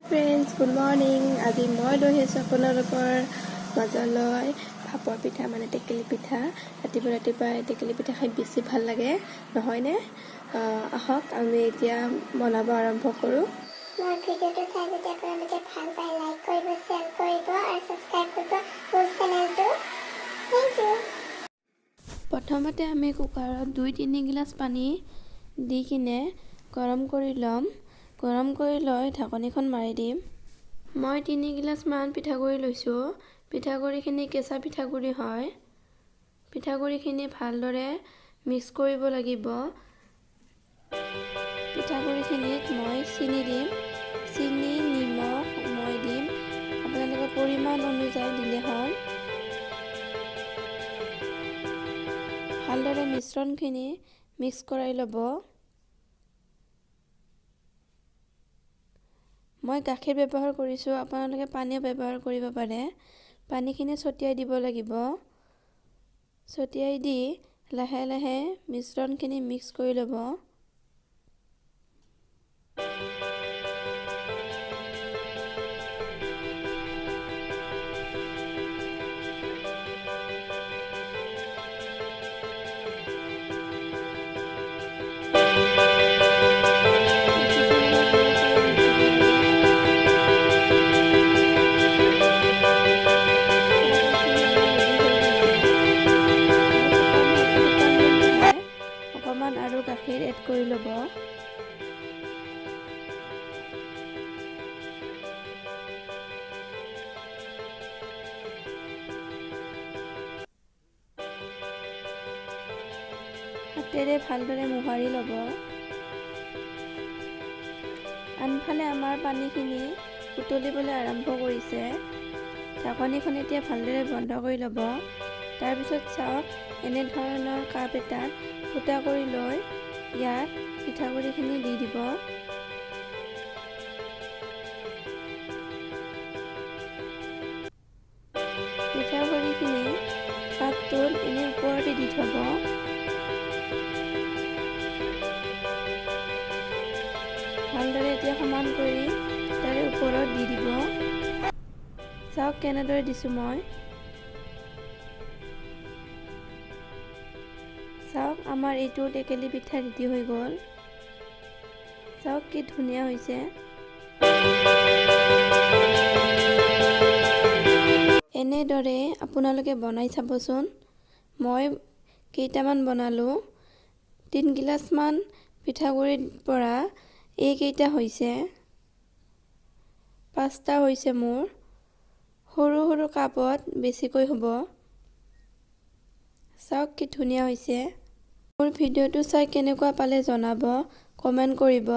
Friends good morning आज मैं लै आपलोकर मजल भापर पिठा माने टेकेली पिठा रातिपुवा टेकेली पिठा खाई बेसि भल लगे नहयने आहक आमी एतिया बनाब आरम्भ करूँ। मोर भिडिओটো चाই যদি আপোনালোকে ভাল পায় লাইক কৰিব শেয়াৰ কৰিব আৰু সাবস্ক্ৰাইব কৰিব মোৰ চেনেলটো থ্যাংক ইউ। प्रथमते आमी कुकारात 2-3 गिलास पानी दी किने गरम करि लम। गरम करि लय ढाकनिखन मारि दिम। मैं 3 गिलास मान पिठागुड़ी लैसो। पिठागुड़ीखिनि केঁচা पिठागुड़ी হয়। पिठागुड़ीखिनि ভালদৰে मिक्स কৰিব লাগিব। पिठागुड़ीखिनित मैं चीनी दिम। चीनी निमख मैं दिम। আপোনালোকৰ পৰিমাণ অনুযায়ী দিলে হ'ল। ভালদৰে মিশ্ৰণখিনি মিক্স কৰাই ল'ব। मैं गाखीर व्यवहार करिছো আপোনালোকে पानी व्यवहार কৰিব পাৰে। पानीখিনি ছটিয়াই দিব লাগিব। ছটিয়াই দি লাহে লাহে মিশ্ৰণখিনি মিক্স কৰি ল'ব। আৰু গাখীৰ এড কৰি ল'ব। হাতেৰে ভালদৰে মোহাৰি ল'ব। আনফালে আমাৰ পানীখিনি উতলিবলৈ আৰম্ভ কৰিছে। ঢাকনিখন এতিয়া ভালদৰে বন্ধ কৰি ল'ব। তাৰ পিছত চাওক এনে ধৰণৰ কাপ এটাত ফুটা কৰি লৈ ইয়াত পিঠাগুড়িখিনি দি দিব। পিঠাগুড়িখিনি কাপটোত এনে ওপৰতে দি থব। ভালদৰে এতিয়া সমান কৰি তাৰে ওপৰত দি দিব। চাওক কেনেদৰে দিছোঁ মই। চাওক আমাৰ এইটো টেকেলি পিঠা ৰেডি হৈ গ'ল। চাওক কি ধুনীয়া হৈছে। এনেদৰে আপোনালোকে বনাই চাবচোন। মই কেইটামান বনালোঁ। 3 গিলাস মান পিঠাগুড়িৰ পৰা এইকেইটা হৈছে। 5টা হৈছে মোৰ। সৰু সৰু কাপত বেছিকৈ হ'ব। চাওক কি ধুনীয়া হৈছে। মোৰ ভিডিঅ'টো চাই কেনেকুৱা পালে জনাব, কমেণ্ট কৰিব।